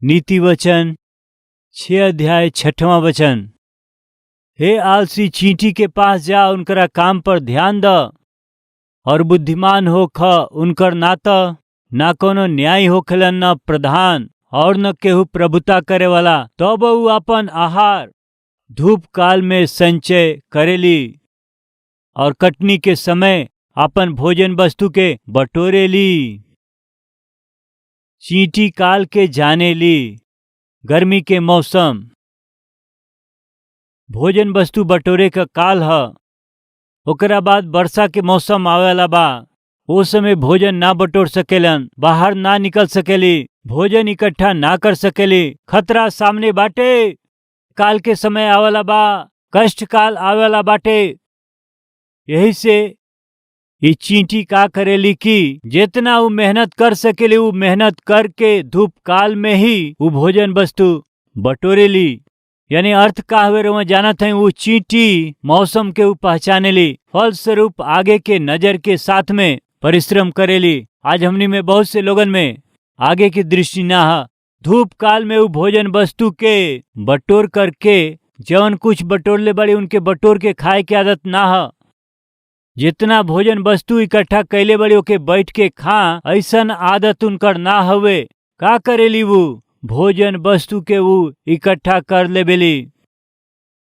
नीति वचन 6 अध्याय 6वां वचन। हे आलसी, चींटी के पास जा, उनकरा काम पर ध्यान द और बुद्धिमान होख उनकर ना कोनो न्याय होखेलन, न प्रधान और न केहू प्रभुता करे वाला। तब ऊ अपन आहार धूप काल में संचय करेली और कटनी के समय अपन भोजन वस्तु के बटोरेली। चींटी काल के जानेली। गर्मी के मौसम भोजन वस्तु बटोरे का काल ह। ओकरा बाद वर्षा के मौसम आवेला बा। ओ समय भोजन ना बटोर सकेलन, बाहर ना निकल सकेली, भोजन इकट्ठा ना कर सकेली। खतरा सामने बाटे। काल के समय आवेला बा, कष्ट काल आवेला बाटे। यही से ये चींटी का करेली कि जितना वो मेहनत कर सकेली वो मेहनत करके धूप काल में ही वो भोजन वस्तु बटोरेली। यानी अर्थ का हुए वहाँ जाना था, वो चींटी मौसम के वो पहचाने ली, फलस्वरूप आगे के नजर के साथ में परिश्रम करेली। आज हमनी में बहुत से लोगन में आगे की दृष्टि ना है। धूप काल में वो भोजन वस्तु के बटोर करके जवन कुछ बटोर ले बड़ी उनके बटोर के खाए की आदत ना है। जितना भोजन वस्तु इकट्ठा कैले बड़ी ओके बैठ के खा, ऐसन आदत उनकर ना हवे। का करेली वो भोजन वस्तु के वो इकट्ठा कर ले बेली।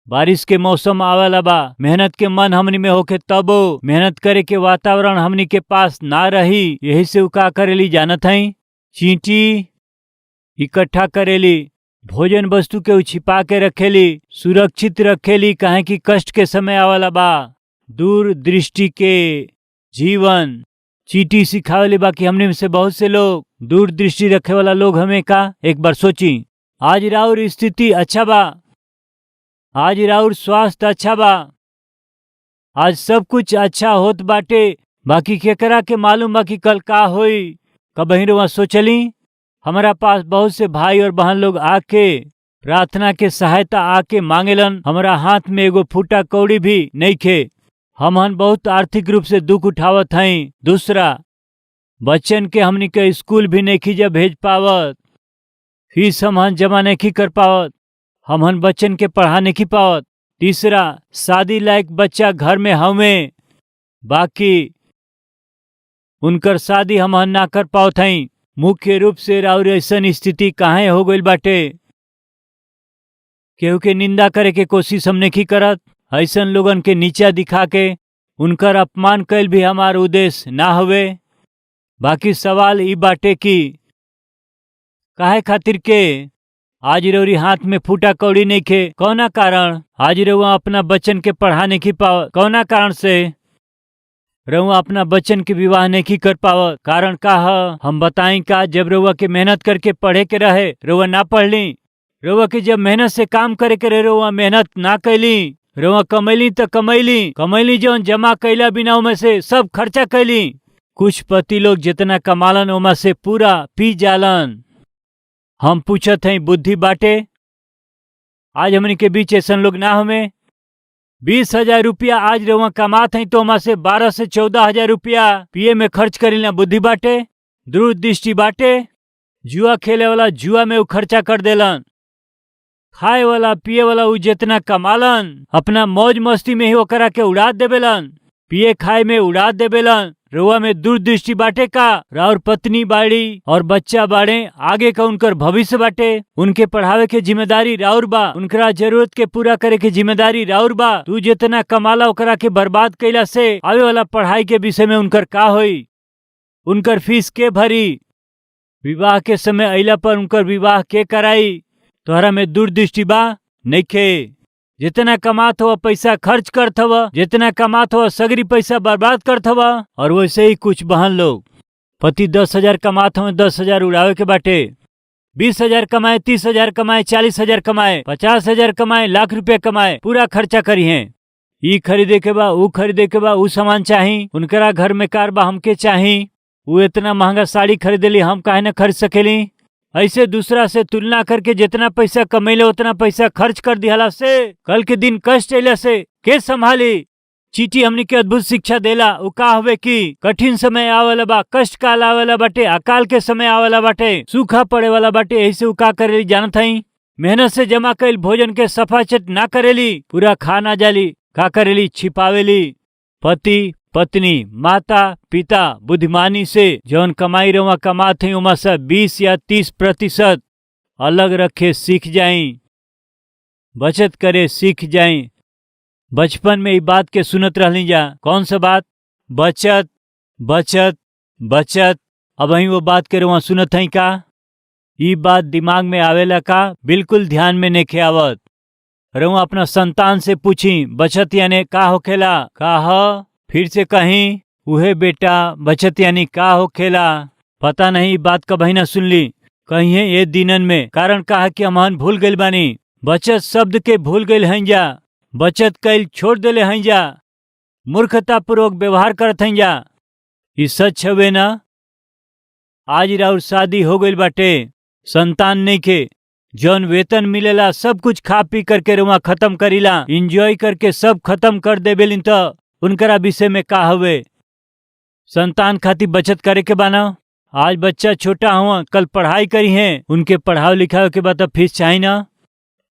बारिश के मौसम आवेला बा, मेहनत के मन हमनी में होके तबो मेहनत करे के वातावरण हमनी के पास ना रही। यही से वो का करेली जानत हई, चींटी इकट्ठा करेली, भोजन वस्तु के छिपा के रखेली, सुरक्षित रखेली, काहे कि कष्ट के समय आवेला बा। दूर दृष्टि के जीवन चींटी सिखावेली बा कि हमने में से बहुत से लोग दूर दृष्टि रखे वाला लोग हमें का। एक बार सोची, आज राउर स्थिति अच्छा बा, आज राउर स्वास्थ्य अच्छा बा, आज सब कुछ अच्छा होत बाटे, बाकी केकरा के मालूम बा कि कल का होई। कबही रुआ सोचली, हमारा पास बहुत से भाई और बहन लोग आके प्रार्थना के सहायता आके मांगेलन, हमारा हाथ में एगो फूटा कौड़ी भी नहीं खे। हमहन बहुत आर्थिक रूप से दुख उठावत हई। दूसरा, बच्चन के हमनी के स्कूल भी नहीं खींचा भेज पावत, फीस हमहन जमा नहीं कर पावत, हमहन बच्चन के पढ़ा नहीं पावत। तीसरा, शादी लायक बच्चा घर में हमें, बाकी उनकर शादी हमहन ना कर पावत हई। मुख्य रूप से राउर ऐसन स्थिति काहे हो गइल बाटे। केहू के निंदा करे के कोशिश हम नहीं करत, ऐसन लोगन के नीचा दिखा के उनकर अपमान कैल भी हमार उद्देश्य ना हवे। बाकी सवाल ई बाटे कि काहे खातिर के आज रउरी हाथ में फूटा कौड़ी नहीं खे, कौना कारण। आज रउआ अपना बच्चन के पढ़ा नहीं पावत, कौना कारण से। रउआ अपना बच्चन के विवाह नहीं कर पावत, कारण का है हम बताई का। जब रउआ के मेहनत करके पढ़े के रहे रउआ ना पढ़ली, रउआ के जब मेहनत से काम करे के रहे रउआ मेहनत ना कैली, रउआ कमैली तो कमैली जौन जमा कैला बिना उमे से सब खर्चा कैली। कुछ पति लोग जितना कमालन उमा से पूरा पी जालन। हम पूछत हई, बुद्धि बाटे। आज हमनी के बीच ऐसा लोग ना हमें। 20,000 रुपया आज रउआ कमात हई तो उमा से 12 से 14,000 रुपया पिए में खर्च करेला। बुद्धि बाटे, दूरदृष्टि बाटे। जुआ खेले वाला जुआ में उ खर्चा कर देलन, खाए वाला पिए वाला उ जितना कमालन अपना मौज मस्ती में ही ओकरा के उड़ा देवेलन, पिए खाए में उड़ा देवेलन। रुआ में दूरदृष्टि बाटे का। राउर पत्नी बाड़ी और बच्चा बाड़े, आगे का उनकर भविष्य बाटे, उनके पढ़ावे के जिम्मेदारी राउर बा, उनकरा जरूरत के पूरा करे के जिम्मेदारी राउर बा। तू जितना कमाला ओकरा के बर्बाद कैला से आवे वाला पढ़ाई के विषय में उनकर का होई, उनकर फीस के भरी, विवाह के समय अइला पर उनकर विवाह के कराई। तोहरा में दूरदृष्टि बा नइखे। जितना कमात हो पैसा खर्च करत हव, जितना कमात हो सगरी पैसा बर्बाद करत हव। और वैसे ही कुछ बहन लोग, पति 10,000 कमात हो, 10,000 उड़ावे के बाटे, 20,000 कमाए, 30,000 कमाए, 40,000 कमाए, 50,000 कमाए, लाख रुपया कमाए, पूरा खर्चा करी है। ई खरीदे के बा, ऊ खरीदे के बा, ऊ सामान चाही, उनकरा घर में कार बा, हमके चाही। वो इतना महंगा साड़ी खरीदेली, हम काहे न खरीद सकेली। ऐसे दूसरा से तुलना करके जितना पैसा कमैले उतना पैसा खर्च कर दिहला से कल के दिन कष्ट अइला से के संभाली। चीटी हमनी के अद्भुत शिक्षा देला। उ का हवे कि कठिन समय आवेला बा, कष्ट काल आवेला बाटे, अकाल के समय आवेला बाटे, सूखा पड़े वाला बाटे। यही से उ का करेली जानत हई, मेहनत से जमा कईल भोजन के सफाचट ना करेली, पूरा खा ना जाली। का करेली, छिपावेली। पति पत्नी माता पिता बुद्धिमानी से जौन कमाई रवा कमात हई उमा से 20 या 30% अलग रखे सीख जाई, बचत करे सीख जाई। बचपन में ई बात के सुनत रहली जा। कौन सा बात? बचत बचत बचत। अब वही वो बात के रवा सुनत हई का? ई बात दिमाग में आवेला का? बिल्कुल ध्यान में नहीं आवत। रवा अपना संतान से पूछी बचत यानी का होखेला? का ह? फिर से कहीं उहे बेटा, बचत यानी का होखेला? पता नहीं बात कभी ना सुनली। कहीं है ये दिनन में कारण का है कि हमहन भूल गइल बानी। बचत शब्द के भूल गइल हई जा, बचत कईल छोड़ देले हई जा, मूर्खता पूर्वक व्यवहार करत हई जा। ई सच हवे ना? आज राउर शादी हो गइल बाटे, संतान नहीं के, जौन वेतन मिलेला सब कुछ खा पी करके रुआ खत्म करीला, इंजॉय करके सब खत्म कर देबेलिन। तो उनकरा विषय में का हवे? संतान खातिर बचत करे के बाना। आज बच्चा छोटा हुआ, कल पढ़ाई करी है, उनके पढ़ाओ लिखाओ के बाद फीस चाहिए ना।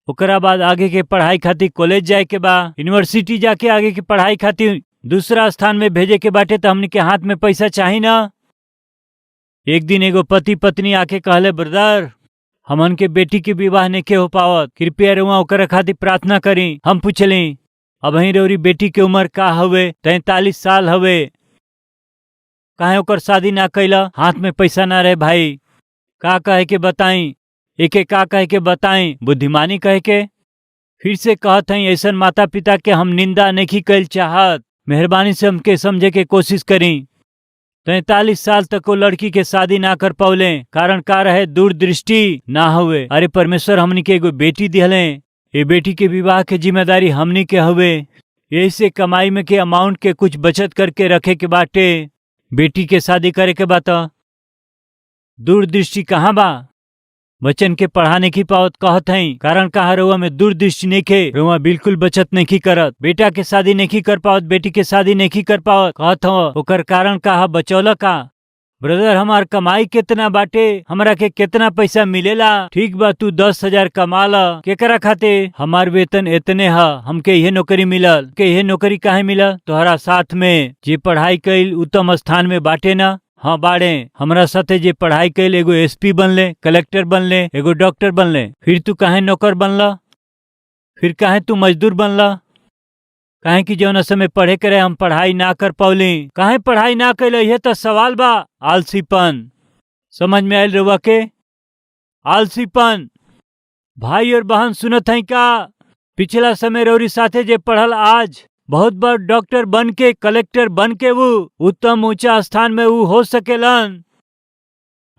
ओकरा बाद आगे के पढ़ाई खातिर कॉलेज जाए के बा, यूनिवर्सिटी जाके आगे की पढ़ाई खातिर दूसरा स्थान में भेजे के बाटे, तो हमने के हाथ में पैसा चाहिए ना। एक दिन एगो पति पत्नी आके कहले, ब्रदर हमन के बेटी के विवाह नहीं के हो पावत, कृपया रुआ ओकरा खातिर प्रार्थना करी। हम पूछली अब ही रौरी बेटी के उम्र का हवे? 43 साल हवे, काहे ओकर शादी ना कैला? हाथ में पैसा ना रहे भाई। का कहे के बताई? एके का कहे के बताई? बुद्धिमानी कहे के? फिर से कहत हई ऐसन माता पिता के हम निंदा नहीं कैल चाहत, मेहरबानी से हमके समझे के कोशिश करी। 43 साल तक वो लड़की के शादी ना कर पौले, कारण का रहे? दूरदृष्टि ना हुए। अरे परमेश्वर हमनी के एगो बेटी दिहले, ये बेटी के विवाह के जिम्मेदारी हमनी के हवे। यही से कमाई में के अमाउंट के कुछ बचत करके रखे के बाटे, बेटी के शादी करे के बात। दूरदृष्टि कहाँ बा? बच्चन के पढ़ाने की पावत कहत हई, कारण कहा रुआ में दूरदृष्टि नहीं खे, रुआ बिल्कुल बचत नहीं करत, बेटा के शादी नहीं कर पावत, बेटी के शादी नहीं कर पावत कहत हो। ओकर कारण कहा? बचौला का? ब्रदर हमार कमाई कितना बाटे, हमरा के कितना पैसा मिलेला? ठीक बा तू 10,000 कमाला, केकरा खाते? हमार वेतन इतने है, हमके यह नौकरी मिलल। के यह नौकरी काहे मिलल? तोहरा साथ में जे पढ़ाई कईल उत्तम स्थान में बाटे ना। हाँ बाड़े, हमरा साथे जे पढ़ाई कईल एगो SP बनले, कलेक्टर बनले, एगो डॉक्टर बनले। फिर तू काहे नौकर बनला? फिर काहे तू मजदूर बनला? काहे कि जौन समय पढ़े करे हम पढ़ाई ना कर पौली। काहे पढ़ाई ना कैले? यह तो सवाल बा। आलसीपन। समझ में आयल रुआ के? आलसीपन। भाई और बहन सुनत हई का? पिछला समय रौरी साथे जे पढ़ल आज बहुत बड़ डॉक्टर बन के, कलेक्टर बन के वो उत्तम ऊंचा स्थान में वो हो सकेलन।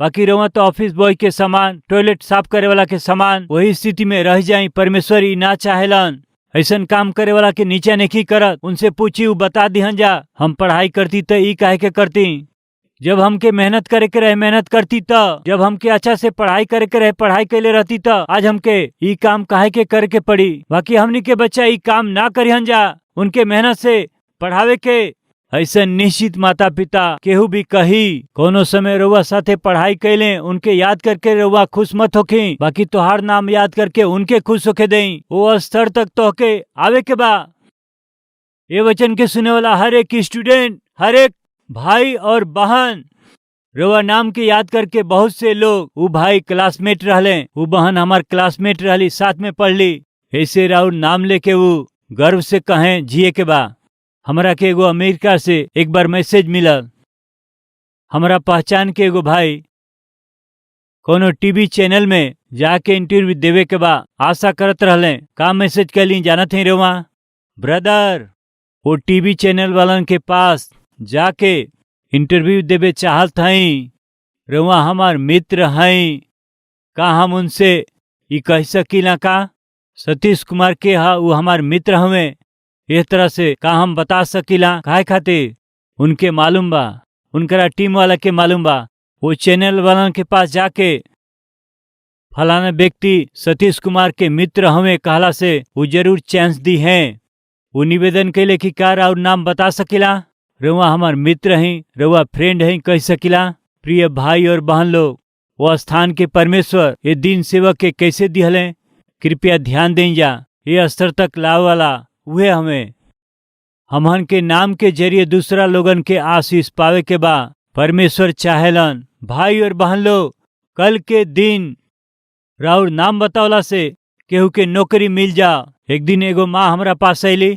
बाकी रहुआ तो ऑफिस बॉय के समान, टॉयलेट साफ करे वाला के समान वही स्थिति में रह जाई। परमेश्वर ई ना चाहेलन। ऐसन काम करे वाला के नीचे नहीं करत। उनसे पूछी वो बता दिहन जा, हम पढ़ाई करती तो ई काहे के करती? जब हमके मेहनत करे के रहे मेहनत करती तो, जब हमके अच्छा से पढ़ाई करे के रहे पढ़ाई कैले रहती तो आज हमके ई काम काहे के करे के पड़ी? बाकी हमनी के बच्चा ई काम ना करिहन जा, उनके मेहनत से पढ़ावे के। ऐसा निश्चित माता पिता केहू भी कही कोनो समय रउआ साथे पढ़ाई कैले, उनके याद करके रउआ खुश मत होखी, बाकी तोहार नाम याद करके उनके खुश होके देई। वो स्तर तक तोहके आवे के बा। ये वचन के सुने वाला हर एक स्टूडेंट, हर एक भाई और बहन, रउआ नाम के याद करके बहुत से लोग, वो भाई क्लासमेट रहले, वो बहन हमार क्लासमेट रहली, साथ में पढ़ली, ऐसे राउर नाम लेके वो गर्व से कहें जिए के बा। हमरा के एगो अमेरिका से एक बार मैसेज मिलल। हमरा पहचान के एगो भाई कोनो टीवी चैनल में जाके इंटरव्यू देवे के बा आशा करत रहले। का मैसेज कैली जानत ही रउआ? ब्रदर वो टीवी चैनल वालन के पास जाके इंटरव्यू देवे चाहत हई, रउआ हमार मित्र हई, का हम उनसे ई कह सकीला का सतीश कुमार के हा वो हमार मित्र हवे? इस तरह से का हम बता सकीला? काहे खातिर? उनके मालूम बा, उनकरा टीम वाला के मालूम बा। वो चैनल वालन के पास जाके फलाना व्यक्ति सतीश कुमार के मित्र हमें कहला से वो जरूर चांस दी हैं। वो निवेदन कैले कि का और नाम बता सकिला? रउआ हमार मित्र हैं, रउआ फ्रेंड हैं कह सकिला? प्रिय भाई और बहन लोग, वो स्थान के परमेश्वर ये दिन सेवक के कैसे दिहले, कृपया ध्यान दें जा। ये स्तर तक लावे वाला हुए हमें हमहन के नाम के जरिए दूसरा लोगन के आशीष पावे के बा। परमेश्वर चाहेलन भाई और बहन लोग, कल के दिन राउर नाम बतावला से केहू के नौकरी मिल जा। एक दिन एगो माँ हमरा पास अली,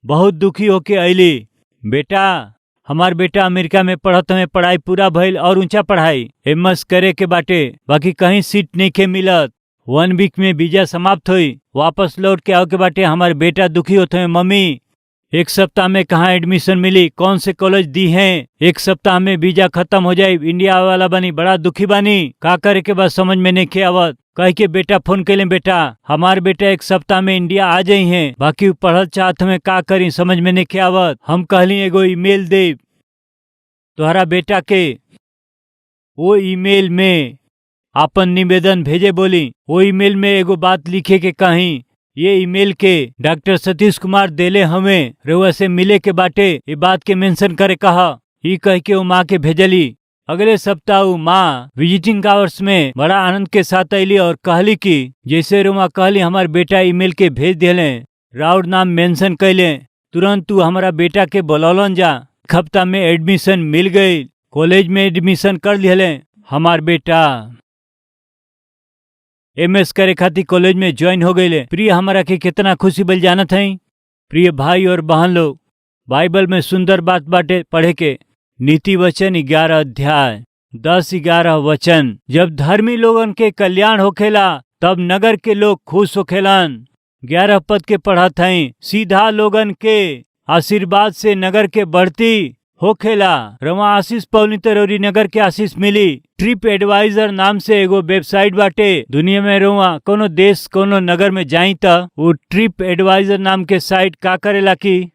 बहुत दुखी होके अली। बेटा, हमार बेटा अमेरिका में पढ़त हमें, पढ़ाई पूरा भइल और ऊंचा पढ़ाई एमएस करे के बाटे, बाकी कहीं सीट नहीं के मिलत। 1 वीक में वीजा समाप्त हुई, वापस लौट के आओ के बाटे। हमारे बेटा दुखी होते हैं, मम्मी 1 सप्ताह में कहाँ एडमिशन मिली, कौन से कॉलेज दी हैं, 1 सप्ताह में वीजा खत्म हो जाये, इंडिया वाला बनी, बड़ा दुखी बानी, का करे के बाद समझ में नहीं के आवत। कह के बेटा फोन कैले, बेटा हमार बेटा 1 सप्ताह में इंडिया आ जाई हैं, बाकी पढ़ल चाहत में का करी समझ में नहीं के आवत। हम कहली एगो ईमेल दे तुम्हारा बेटा के, वो ईमेल में आपन निवेदन भेजे बोली। वो ईमेल में एगो बात लिखे के कहीं, ये ईमेल के डॉक्टर सतीश कुमार देले हमें, रउआ से मिले के बाटे, ये बात के मेंशन करे कहा। ये कह के वो माँ के भेजली। अगले सप्ताह वो माँ विजिटिंग आवर्स में बड़ा आनंद के साथ अली और कहली कि जैसे रुमा कहली हमार बेटा ईमेल के भेज दिले, राउर नाम मेंशन कैले, तुरंत तू हमारा बेटा के बोलौलन जा। 1 हफ्ता में एडमिशन मिल गई, कॉलेज में एडमिशन कर लिहले। हमार बेटा एमएस करे खातिर कॉलेज में ज्वाइन हो गए। प्रिय हमारा के कितना खुशी बल जानत है। प्रिय भाई और बहन लोग, बाइबल में सुंदर बात बाटे पढ़े के। नीति वचन 11 अध्याय 10-11 वचन, जब धर्मी लोगन के कल्याण होखेला तब नगर के लोग खुश होखेलन। 11 पद के पढ़त हैं, सीधा लोगन के आशीर्वाद से नगर के बढ़ती होखेला। रवा आशीष पौनी तरौरी नगर के आशीष मिली। ट्रिप एडवाइजर नाम से एगो वेबसाइट बाटे। दुनिया में रवा कोनो देश कोनो नगर में जाई त वो ट्रिप एडवाइजर नाम के साइट का करेला की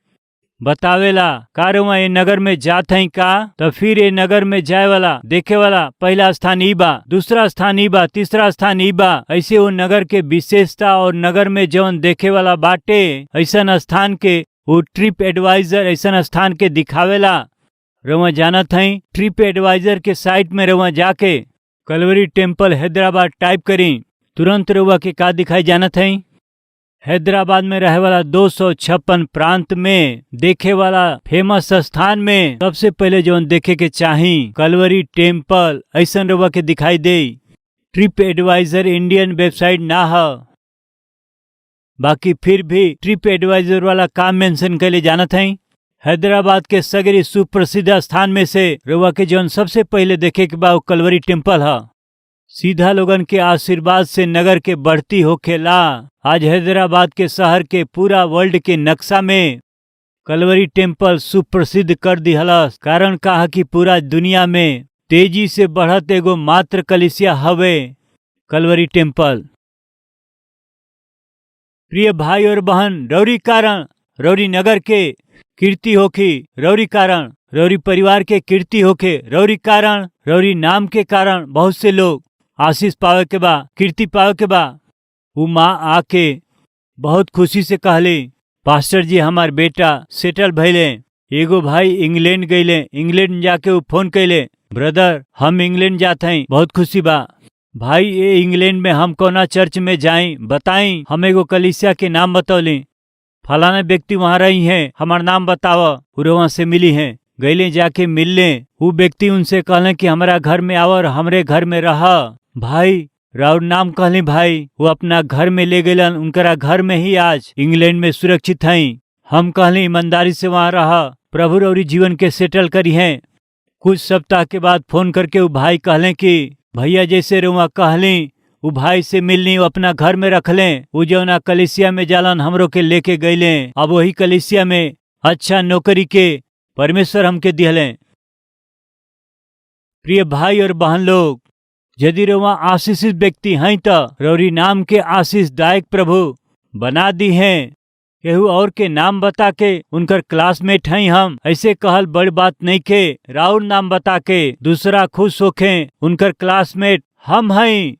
बतावेला का रवा ये नगर में जात है का, तो फिर ये नगर में जाए वाला देखे वाला पहला स्थान ई बा, दूसरा स्थान ई बा, तीसरा स्थान ई बा। ऐसे वो नगर के विशेषता और नगर में जौन देखे वाला बाटे ऐसा स्थान के वो ट्रिप एडवाइजर ऐसा स्थान के दिखावेला। रवा जानत है ट्रिप एडवाइजर के साइट में रवा जाके कलवरी टेम्पल हैदराबाद टाइप करी, तुरंत रवा के का दिखाई जानत है। हैदराबाद में रहे वाला 256 प्रांत में देखे वाला फेमस स्थान में सबसे पहले जो देखे के चाही कलवरी टेम्पल ऐसा रवा के दिखाई दे। ट्रिप एडवाइजर इंडियन वेबसाइट ना है, बाकी फिर भी ट्रिप एडवाइजर वाला काम मेंशन के लिए जानत है। हैदराबाद के सगरी सुप्रसिद्ध स्थान में से रवा के जौन सबसे पहले देखे के बाद कलवरी टेम्पल है। सीधा लोगन के आशीर्वाद से नगर के बढ़ती होखेला। आज हैदराबाद के शहर के पूरा वर्ल्ड के नक्शा में कलवरी टेम्पल सुप्रसिद्ध कर दिहलस। कारण कहा कि पूरा दुनिया में तेजी से बढ़त एगो मात्र कलिसिया हवे कलवरी टेम्पल। प्रिय भाई और बहन, रौरी कारण रौरी नगर के कीर्ति होखी, रौरी कारण रौरी परिवार के कीर्ति होखे, रौरी कारण रौरी नाम के कारण बहुत से लोग आशीष पावे के बा, कीर्ति पावे के बा। वो माँ आके बहुत खुशी से कहले, पास्टर जी हमार बेटा सेटल भइले। एगो भाई इंग्लैंड गईले, इंग्लैंड जाके वो फोन कैले, ब्रदर हम इंग्लैंड जाते हैं, बहुत खुशी बा। भाई ये इंग्लैंड में हम कोना चर्च में जाई बताई। हम एगो कलीसिया के नाम बतौली, फलाना व्यक्ति वहाँ रही हैं, हमार नाम बतावा। वहाँ से मिली हैं, गईले जाके मिलले। वो व्यक्ति उनसे कहले कि हमारा घर में आओ और हमरे घर में रहा। भाई राउर नाम कहले, भाई वो अपना घर में ले गए, उनकरा घर में ही आज इंग्लैंड में सुरक्षित हैं। हम कहले ईमानदारी से वहाँ रहा, प्रभु रौरी जीवन के सेटल करी हैं। कुछ सप्ताह के बाद फोन करके वो भाई कहले कि भैया जैसे रुआ कहली वो भाई से मिलनी वो अपना घर में रख लें। वो जौना कलिसिया में जालन हमरो के लेके गईले, अब वही कलिसिया में अच्छा नौकरी के परमेश्वर हमके दिहलें। प्रिय भाई और बहन लोग, यदि रउआ आशीषित व्यक्ति हैं तो रौरी नाम के आशीष दायक प्रभु बना दी हैं। केहू और के नाम बता के उनकर क्लासमेट हैं हम, ऐसे कहल बड़ बात नहीं के। राउर नाम बता के दूसरा खुश होखे, उनकर क्लासमेट हम हैं।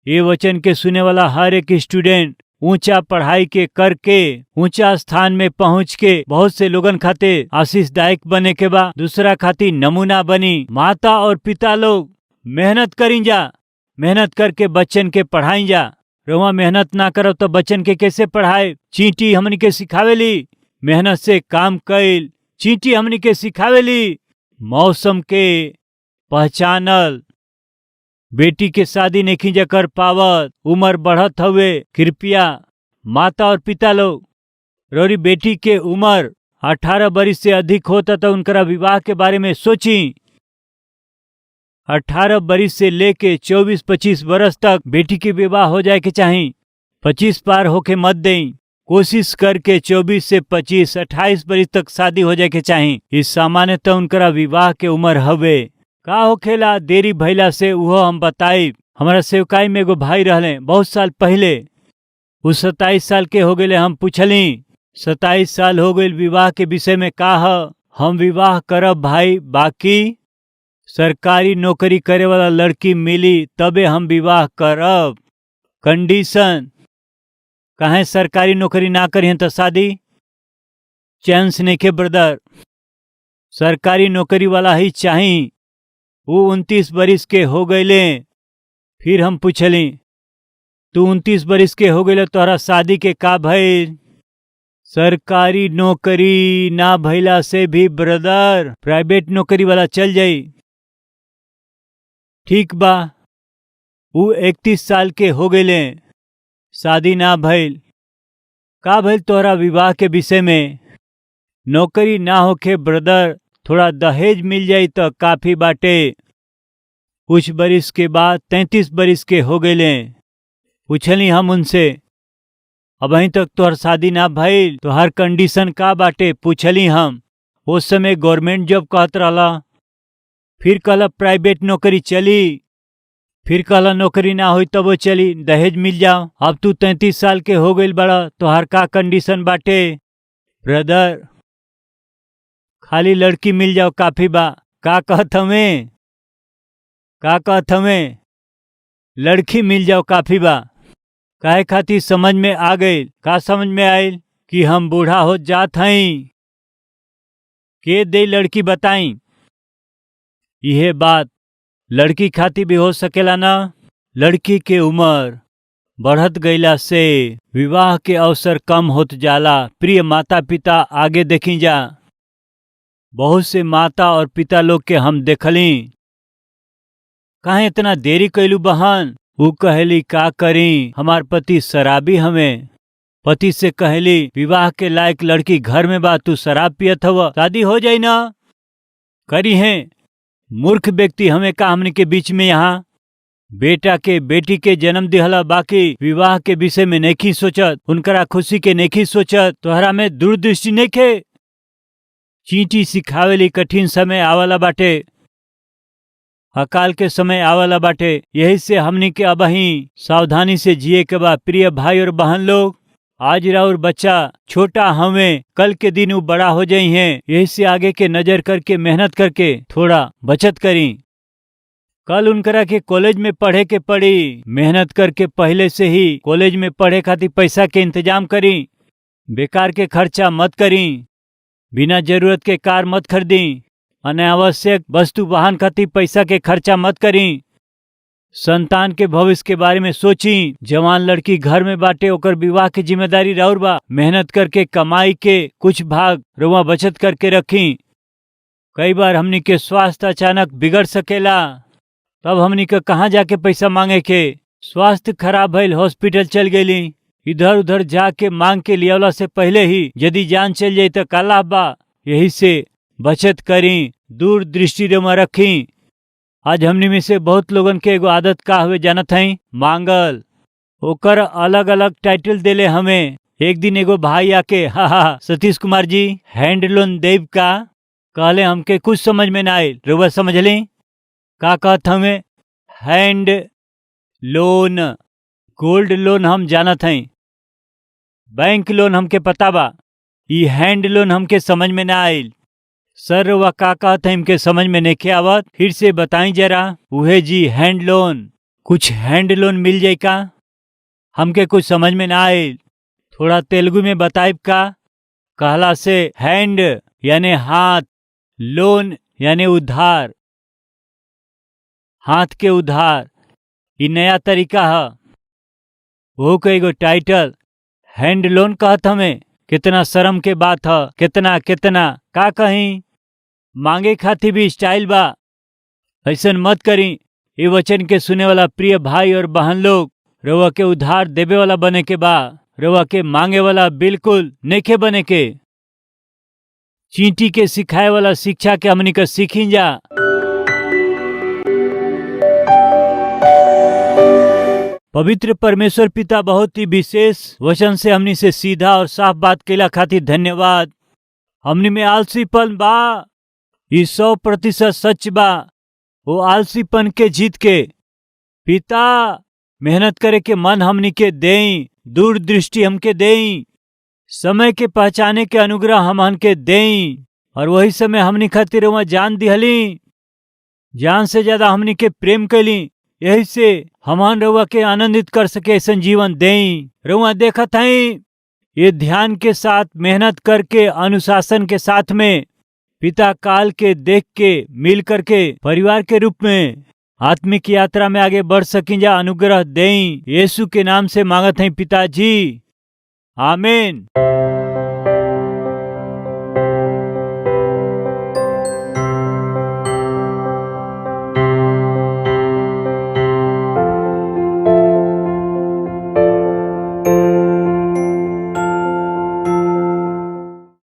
ये वचन के सुने वाला हर एक स्टूडेंट ऊंचा पढ़ाई के करके ऊंचा स्थान में पहुंच के बहुत से लोगन खातिर आशीषदायक बने के बा, दूसरा खातिर नमूना बनी। माता और पिता लोग मेहनत करी जा, मेहनत करके बच्चन के पढ़ाई जा। रउआ मेहनत ना करो तो बच्चन के कैसे पढ़ाए? चींटी हमनी के सिखावेली मेहनत से काम कैल, चींटी हमनी के सिखावेली मौसम के पहचानल। बेटी के शादी नहीं जा कर पावत, उम्र बढ़त हवे। कृपया माता और पिता लोग, रोरी बेटी के उम्र 18 बरिस से अधिक होता तो उनका विवाह के बारे में सोची। 18 बरिस से लेके 24-25 बरस तक बेटी के विवाह हो जाए के चाहिए। 25 पार होके मत दें, कोशिश करके 24 से 25-28 बरिस तक शादी हो जाए के चाहिए। इस सामान्यतः उनका विवाह के उम्र हवे। का होखेला देरी भइला से उहो हम बताई। हमारा सेवकाई में एगो भाई रहले बहुत साल पहले, वो 27 साल के हो गए। हम पूछली 27 साल हो गए, विवाह के विषय में का ह? हम विवाह करब भाई, बाकी सरकारी नौकरी करे वाला लड़की मिली तबे हम विवाह करब। कंडीशन काहे सरकारी नौकरी ना करिहन तो शादी? चांस नहीं के ब्रदर, सरकारी नौकरी वाला ही चाहिए। वो 29 बरिस के हो गए। फिर हम पूछली तू 29 बरिस के हो गए, तोहरा शादी के का भइल? सरकारी नौकरी ना भइला से भी ब्रदर प्राइवेट नौकरी वाला चल जाई। ठीक बा, वो 31 साल के हो गए, शादी ना भइल। का भइल तोहरा विवाह के विषय में? नौकरी ना होके ब्रदर, थोड़ा दहेज मिल जाई तो काफी बाटे। कुछ बरिस के बाद 33 बरिस के हो गए। पूछली हम उनसे अब अहीं तक तोहर शादी ना भइल, तो हर कंडीशन का बाटे? पूछली हम। उस समय गवर्नमेंट जॉब कहत रहला, फिर कहला प्राइवेट नौकरी चली, फिर कहला नौकरी ना होई तब वो चली, दहेज मिल जाओ। अब तू 33 साल के हो गई बड़ा, तो हर का कंडीशन बाटे? ब्रदर खाली लड़की मिल जाओ काफी बा। का कहत हमें? का कहत हमें? लड़की मिल जाओ काफी बा। काहे खातिर? समझ में आ गई। का समझ में आयल? कि हम बूढ़ा हो जात हई, के दे लड़की बताई। यह बात लड़की खातिर भी हो सकेला ना? लड़की के उम्र बढ़त गईला से विवाह के अवसर कम होत जाला। प्रिय माता पिता, आगे देखी जा। बहुत से माता और पिता लोग के हम देखली, काहे इतना देरी कैलू बहन? वो कहली का करी, हमार पति शराबी हमें। पति से कहली विवाह के लायक लड़की घर में बा, तू शराब पियत हव, शादी हो जाई ना? करी है मूर्ख व्यक्ति हमें का हमने के बीच में यहाँ बेटा के बेटी के जन्म दिहला, बाकी विवाह के विषय में नहीं सोचत, उनकरा खुशी के नहीं सोचत। तोहरा में दूरदृष्टि नहीं खे। चींटी सिखावेली कठिन समय आवला बाटे, अकाल के समय आवला बाटे। यही से हमनी के अब ही सावधानी से जिए के बा। प्रिय भाई और बहन लोग, आज राउर बच्चा छोटा हमें, कल के दिन वो बड़ा हो जाई हैं। यही से आगे के नजर करके मेहनत करके थोड़ा बचत करी। कल उनकरा के कॉलेज में पढ़े के पड़ी, मेहनत करके पहले से ही कॉलेज में पढ़े खातिर पैसा के इंतजाम करी। बेकार के खर्चा मत करी, बिना जरूरत के कार मत खरीदी, अनावश्यक वस्तु वाहन खातिर पैसा के खर्चा मत करी। संतान के भविष्य के बारे में सोची। जवान लड़की घर में बाटे, ओकर विवाह की जिम्मेदारी राउर बा। मेहनत करके कमाई के कुछ भाग रुआ बचत करके रखी। कई बार हमनी के स्वास्थ्य अचानक बिगड़ सकेला, तब हमनी के कहाँ जाके पैसा मांगे के? स्वास्थ्य खराब भइल, हॉस्पिटल चल गईली, इधर उधर जाके मांग के लियावला से पहले ही यदि जान चल जाई तो का लाभ बा? यही से बचत करी, दूर दृष्टि रेमा रखी। आज हमनी में से बहुत लोगन के एगो आदत का हुए जानत हई? मांगल। ओकर अलग अलग टाइटल देले हमें। एक दिन एगो भाई आके हा सतीश कुमार जी हैंड लोन देव का कहले, हमके कुछ समझ में ना आयल। रुआ समझ ली का कहत हमें? हैंड लोन, गोल्ड लोन हम जानत हई, बैंक लोन हमके पता बा, ई हैंड लोन हमके समझ में ना आयल। सर रुआ का कहत है हमके समझ में नहीं आवत, फिर से बताई जरा। उहे जी हैंड लोन, कुछ हैंड लोन मिल जाए का? हमके कुछ समझ में ना आए। थोड़ा तेलुगु में बताइब का? कहला से हैंड यानी हाथ, लोन यानी उधार, हाथ के उधार। ई नया तरीका है। वो कईगो टाइटल हैंड लोन कहत हमें। कितना शर्म के बात है। कितना कितना का कहीं मांगे खातिर भी स्टाइल बा। ऐसन मत करी। ये वचन के सुने वाला प्रिय भाई और बहन लोग, रउआ के उधार देवे वाला बने के बा, रउआ के मांगे वाला बिल्कुल नइखे बने के। चींटी के सिखाए वाला शिक्षा के हमनी के सीखी जा। पवित्र परमेश्वर पिता बहुत ही विशेष वचन से हमनी से सीधा और साफ बात केला खातिर धन्यवाद। हमनी में आलसीपन बा, ये 100% सच बा। वो आलसीपन के जीत के पिता मेहनत करे के मन हमनी के देई, दूरदृष्टि हमके देई, समय के पहचाने के अनुग्रह हमन के देई, और वही समय हमनी खातिर वहाँ जान दिहली, जान से ज्यादा हमनी के प्रेम कैली। यही से हमन रउआ के आनंदित कर सके ऐसा जीवन देई। रउआ देखत हई ये ध्यान के साथ मेहनत करके अनुशासन के साथ में पिता काल के देख के मिल करके परिवार के रूप में आत्मिक यात्रा में आगे बढ़ सकी जा। अनुग्रह देई यीशु के नाम से मांगत हई पिताजी, आमीन।